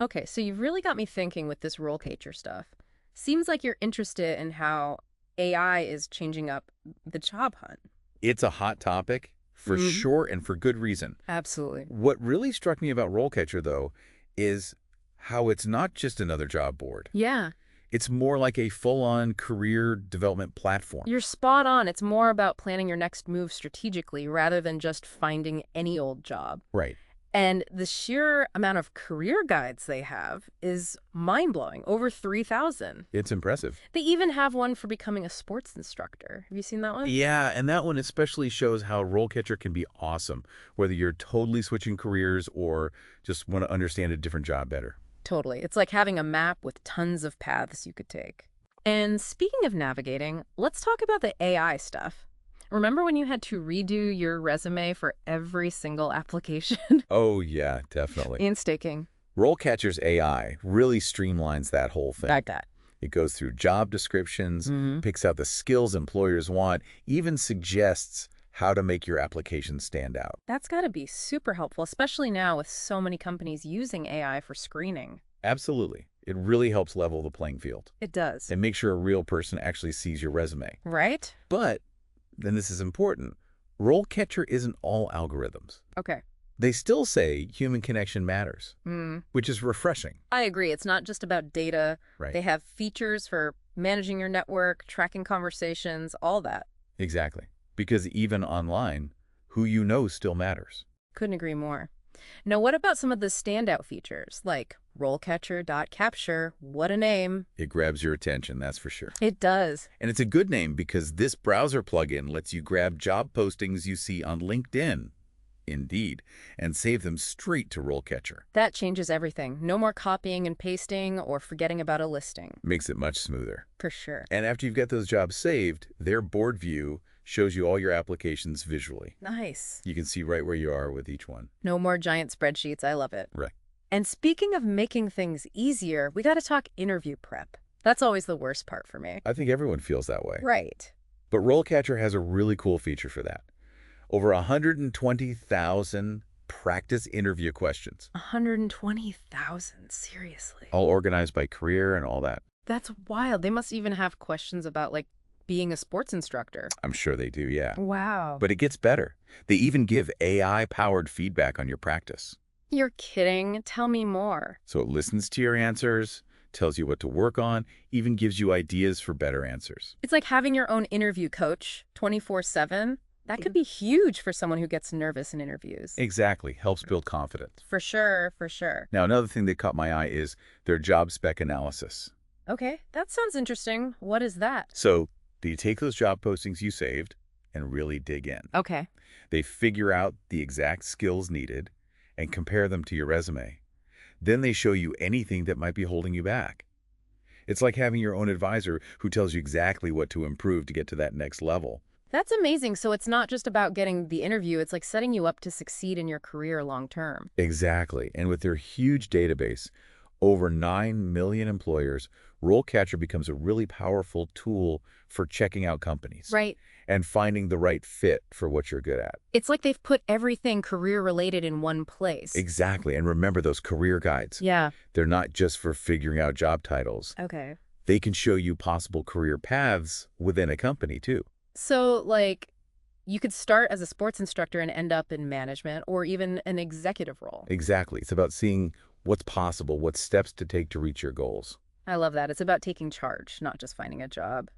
Okay, so you've really got me thinking with this RoleCatcher stuff. Seems like you're interested in how AI is changing up the job hunt. It's a hot topic for Hmm. sure and for good reason. Absolutely. What really struck me about RoleCatcher, though, is how it's not just another job board. Yeah, It's more like a full-on career development platform. you're spot on. It's more about planning your next move strategically rather than just finding any old job. Right. And the sheer amount of career guides they have is mind-blowing. Over 3,000. It's impressive. They even have one for becoming a sports instructor. Have you seen that one? Yeah, and that one especially shows how RoleCatcher can be awesome, whether you're totally switching careers or just want to understand a different job better. Totally. It's like having a map with tons of paths you could take. And speaking of navigating, let's talk about the AI stuff. Remember when you had to redo your resume for every single application? Oh, yeah, definitely. Painstaking. RoleCatcher's AI really streamlines that whole thing. Like that. It goes through job descriptions, Hmm. picks out the skills employers want, even suggests how to make your application stand out. That's got to be super helpful, especially now with so many companies using AI for screening. Absolutely. It really helps level the playing field It does. and make sure a real person actually sees your resume. Right? But, then this is important, RoleCatcher isn't all algorithms. Okay. They still say human connection matters, Mm. which is refreshing, I agree. It's not just about data. right? They have features for managing your network, tracking conversations, all that. Exactly. Because even online, who you know still matters. Couldn't agree more. Now, what about some of the standout features like RoleCatcher.Capture? What a name. It grabs your attention, that's for sure. It does. And it's a good name because this browser plugin lets you grab job postings you see on LinkedIn, Indeed, and save them straight to RoleCatcher. That changes everything. No more copying and pasting or forgetting about a listing. Makes it much smoother. For sure. And after you've got those jobs saved, their board view shows you all your applications visually. Nice. You can see right where you are with each one. No more giant spreadsheets. I love it. Right. And speaking of making things easier, we got to talk interview prep. That's always the worst part for me. I think everyone feels that way. Right. But RoleCatcher has a really cool feature for that. Over 120,000 practice interview questions, 120,000. Seriously. all organized by career and all that. That's wild. They must even have questions about, like, being a sports instructor. I'm sure they do, yeah. Wow. But it gets better. They even give AI-powered feedback on your practice. You're kidding. Tell me more. So it listens to your answers, tells you what to work on, even gives you ideas for better answers. It's like having your own interview coach 24/7. That could be huge for someone who gets nervous in interviews. Exactly. Helps build confidence. For sure, for sure. Now, another thing that caught my eye is their job spec analysis. Okay, that sounds interesting. What is that? So do you take those job postings you saved and really dig in? Okay. They figure out the exact skills needed and compare them to your resume. Then they show you anything that might be holding you back. It's like having your own advisor who tells you exactly what to improve to get to that next level. That's amazing. So it's not just about getting the interview, it's like setting you up to succeed in your career long term. Exactly. And with their huge database, over 9 million employers, RoleCatcher becomes a really powerful tool for checking out companies Right. and finding the right fit for what you're good at. It's like they've put everything career related in one place. Exactly. And remember those career guides. Yeah. They're not just for figuring out job titles. Okay. They can show you possible career paths within a company, too. So, like, you could start as a sports instructor and end up in management or even an executive role. Exactly. It's about seeing what's possible, what steps to take to reach your goals. I love that. It's about taking charge, not just finding a job.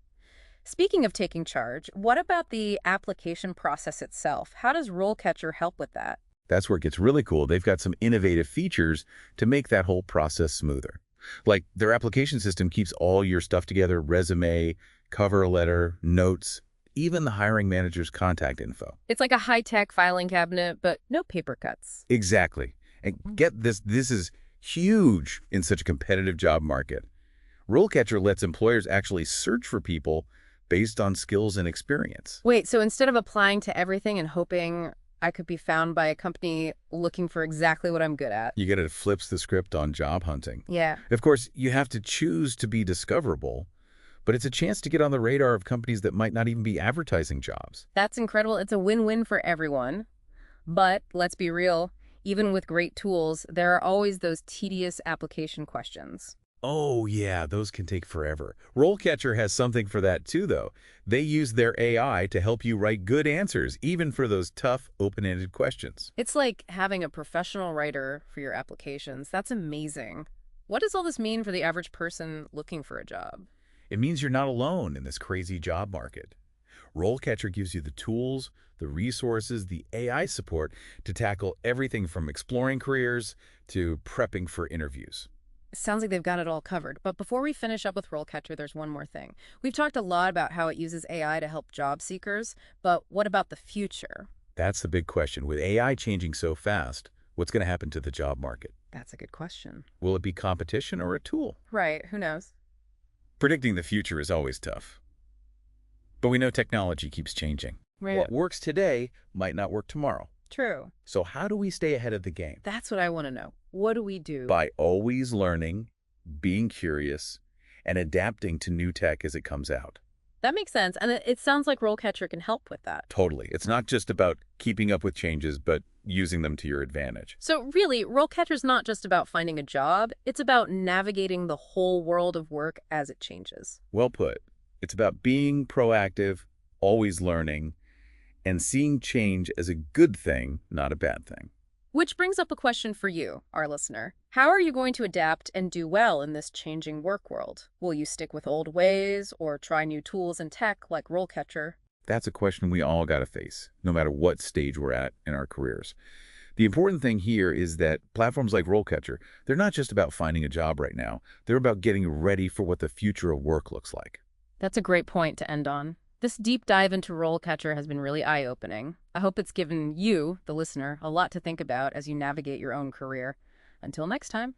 Speaking of taking charge, what about the application process itself? How does RoleCatcher help with that? That's where it gets really cool. They've got some innovative features to make that whole process smoother. Like their application system keeps all your stuff together, resume, cover letter, notes, even the hiring manager's contact info. It's like a high-tech filing cabinet, but no paper cuts. Exactly. And get this, this is huge in such a competitive job market. RoleCatcher lets employers actually search for people based on skills and experience. Wait, so instead of applying to everything and hoping I could be found by a company looking for exactly what I'm good at? You get it flips the script on job hunting. Yeah. Of course, you have to choose to be discoverable, but it's a chance to get on the radar of companies that might not even be advertising jobs. That's incredible. It's a win-win for everyone. But let's be real. Even with great tools, there are always those tedious application questions. Oh, yeah, those can take forever. RoleCatcher has something for that too, though. They use their AI to help you write good answers, even for those tough, open-ended questions. It's like having a professional writer for your applications. That's amazing. What does all this mean for the average person looking for a job? It means you're not alone in this crazy job market. RoleCatcher gives you the tools, the resources, the AI support to tackle everything from exploring careers to prepping for interviews. Sounds like they've got it all covered. But before we finish up with RoleCatcher, there's one more thing. We've talked a lot about how it uses AI to help job seekers, but what about the future? That's the big question. With AI changing so fast, what's going to happen to the job market? That's a good question. Will it be competition or a tool? Right, who knows? Predicting the future is always tough. But we know technology keeps changing. Right. What works today might not work tomorrow. True. So how do we stay ahead of the game? That's what I want to know. What do we do? By always learning, being curious, and adapting to new tech as it comes out. That makes sense, and it sounds like RoleCatcher can help with that. Totally. It's not just about keeping up with changes, but using them to your advantage. So really, RoleCatcher's not just about finding a job, it's about navigating the whole world of work as it changes. Well put. It's about being proactive, always learning, and seeing change as a good thing, not a bad thing. Which brings up a question for you, our listener. How are you going to adapt and do well in this changing work world? Will you stick with old ways or try new tools and tech like RoleCatcher? That's a question we all got to face, no matter what stage we're at in our careers. The important thing here is that platforms like RoleCatcher, they're not just about finding a job right now. They're about getting ready for what the future of work looks like. That's a great point to end on. This deep dive into RoleCatcher has been really eye-opening. I hope it's given you, the listener, a lot to think about as you navigate your own career. Until next time.